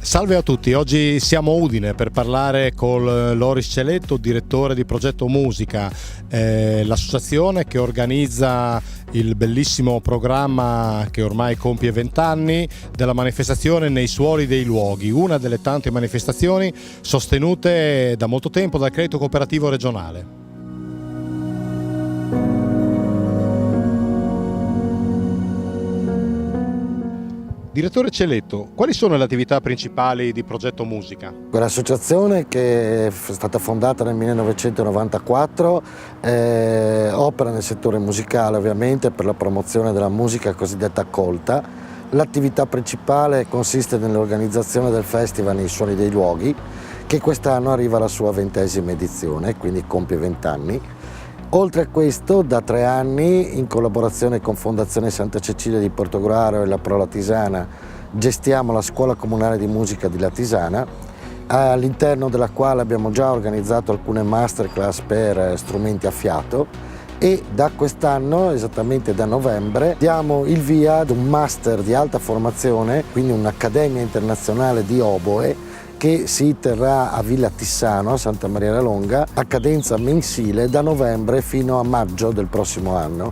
Salve a tutti, oggi siamo a Udine per parlare con Loris Celetto, direttore di Progetto Musica, l'associazione che organizza il bellissimo programma che ormai compie 20 anni della manifestazione Nei suoni dei luoghi, una delle tante manifestazioni sostenute da molto tempo dal credito cooperativo regionale. Direttore Celetto, quali sono le attività principali di Progetto Musica? Quell'associazione, che è stata fondata nel 1994, opera nel settore musicale, ovviamente, per la promozione della musica cosiddetta colta. L'attività principale consiste nell'organizzazione del festival Nei suoni dei luoghi, che quest'anno arriva alla sua 20ª edizione, quindi compie 20 anni. Oltre a questo, da 3 anni, in collaborazione con Fondazione Santa Cecilia di Portogruaro e la Pro Latisana, gestiamo la Scuola Comunale di Musica di Latisana, all'interno della quale abbiamo già organizzato alcune masterclass per strumenti a fiato, e da quest'anno, esattamente da novembre, diamo il via ad un master di alta formazione, quindi un'accademia internazionale di oboe, che si terrà a Villa Tissano, a Santa Maria la Longa, a cadenza mensile da novembre fino a maggio del prossimo anno,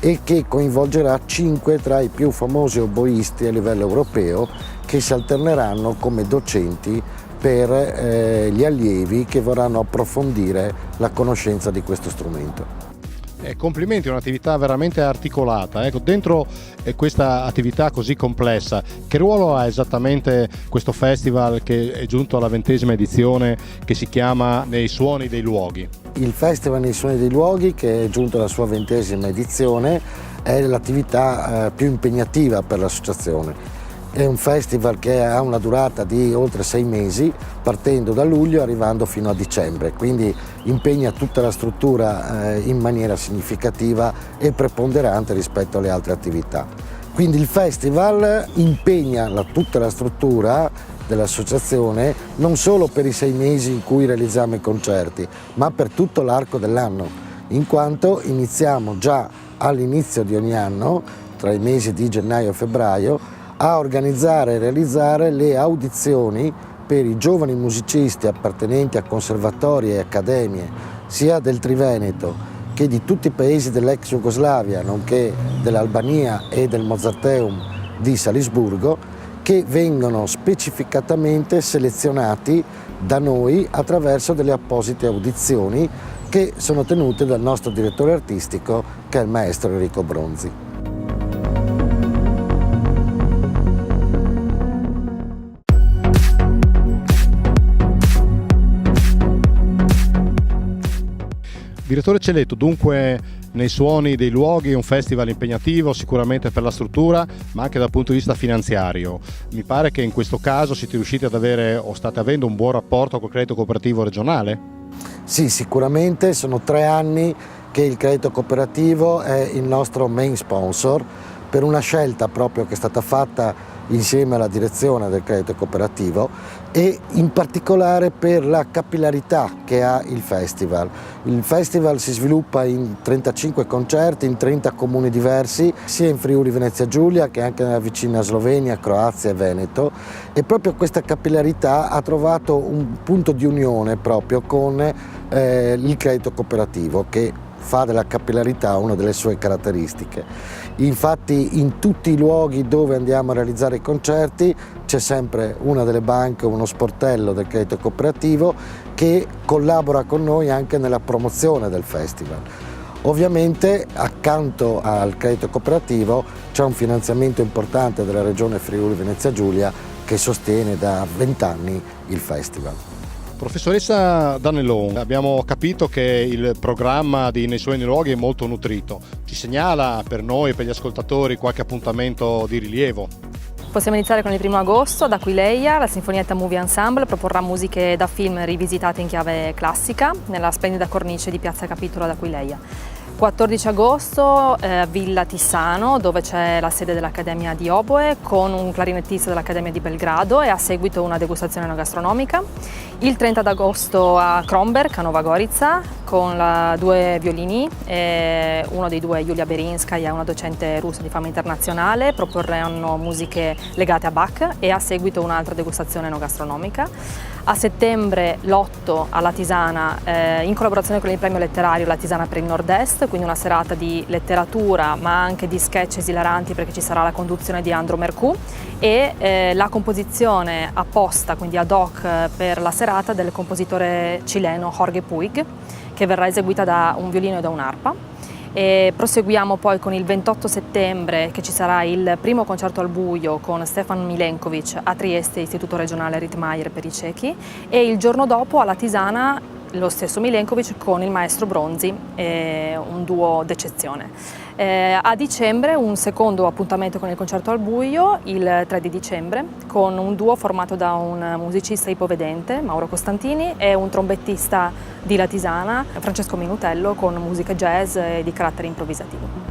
e che coinvolgerà 5 tra i più famosi oboisti a livello europeo, che si alterneranno come docenti per gli allievi che vorranno approfondire la conoscenza di questo strumento. Complimenti, è un'attività veramente articolata. Ecco, dentro questa attività così complessa, che ruolo ha esattamente questo festival che è giunto alla 20ª edizione, che si chiama Nei suoni dei luoghi? Il Festival Nei suoni dei luoghi, che è giunto alla sua 20ª edizione, è l'attività più impegnativa per l'associazione. È un festival che ha una durata di oltre 6 mesi, partendo da luglio e arrivando fino a dicembre, quindi impegna tutta la struttura in maniera significativa e preponderante rispetto alle altre attività. Quindi il festival impegna tutta la struttura dell'associazione non solo per i 6 mesi in cui realizziamo i concerti, ma per tutto l'arco dell'anno, in quanto iniziamo già all'inizio di ogni anno, tra i mesi di gennaio e febbraio, a organizzare e realizzare le audizioni per i giovani musicisti appartenenti a conservatori e accademie sia del Triveneto che di tutti i paesi dell'ex Jugoslavia, nonché dell'Albania e del Mozarteum di Salisburgo, che vengono specificatamente selezionati da noi attraverso delle apposite audizioni che sono tenute dal nostro direttore artistico, che è il maestro Enrico Bronzi. Direttore Celetto, dunque Nei suoni dei luoghi è un festival impegnativo sicuramente per la struttura, ma anche dal punto di vista finanziario. Mi pare che in questo caso siete riusciti ad avere o state avendo un buon rapporto col credito cooperativo regionale? Sì, sicuramente sono 3 anni che il credito cooperativo è il nostro main sponsor, per una scelta proprio che è stata fatta insieme alla direzione del credito cooperativo, e in particolare per la capillarità che ha il festival. Il festival si sviluppa in 35 concerti in 30 comuni diversi, sia in Friuli Venezia Giulia che anche nella vicina Slovenia, Croazia e Veneto, e proprio questa capillarità ha trovato un punto di unione proprio con il credito cooperativo, che fa della capillarità una delle sue caratteristiche. Infatti in tutti i luoghi dove andiamo a realizzare i concerti c'è sempre una delle banche, uno sportello del credito cooperativo, che collabora con noi anche nella promozione del festival. Ovviamente accanto al credito cooperativo c'è un finanziamento importante della regione Friuli Venezia Giulia, che sostiene da 20 anni il festival. Professoressa Danelon, abbiamo capito che il programma di Nei suoni dei luoghi è molto nutrito. Ci segnala per noi e per gli ascoltatori qualche appuntamento di rilievo? Possiamo iniziare con il 1° agosto ad Aquileia. La Sinfonietta Movie Ensemble proporrà musiche da film rivisitate in chiave classica nella splendida cornice di Piazza Capitolo ad Aquileia. 14 agosto Villa Tissano, dove c'è la sede dell'Accademia di Oboe, con un clarinettista dell'Accademia di Belgrado e a seguito una degustazione enogastronomica. Il 30 agosto a Kromberk, a Nova Gorica, con due violini, uno dei due, Yulia Berinskaya, una docente russa di fama internazionale, proporranno musiche legate a Bach e a seguito un'altra degustazione enogastronomica. A settembre l'8 alla Tisana, in collaborazione con il premio letterario La Tisana per il Nord-Est, quindi una serata di letteratura ma anche di sketch esilaranti, perché ci sarà la conduzione di Andro Mercù e la composizione apposta, quindi ad hoc per la serata, del compositore cileno Jorge Puig, che verrà eseguita da un violino e da un'arpa. E proseguiamo poi con il 28 settembre, che ci sarà il primo concerto al buio con Stefan Milenkovic a Trieste, Istituto Regionale Rittmeyer per i ciechi, e il giorno dopo alla Tisana lo stesso Milenkovic con il maestro Bronzi, un duo d'eccezione. A dicembre un secondo appuntamento con il concerto al buio, il 3 di dicembre, con un duo formato da un musicista ipovedente, Mauro Costantini, e un trombettista di La Tisana, Francesco Minutello, con musica jazz di carattere improvvisativo.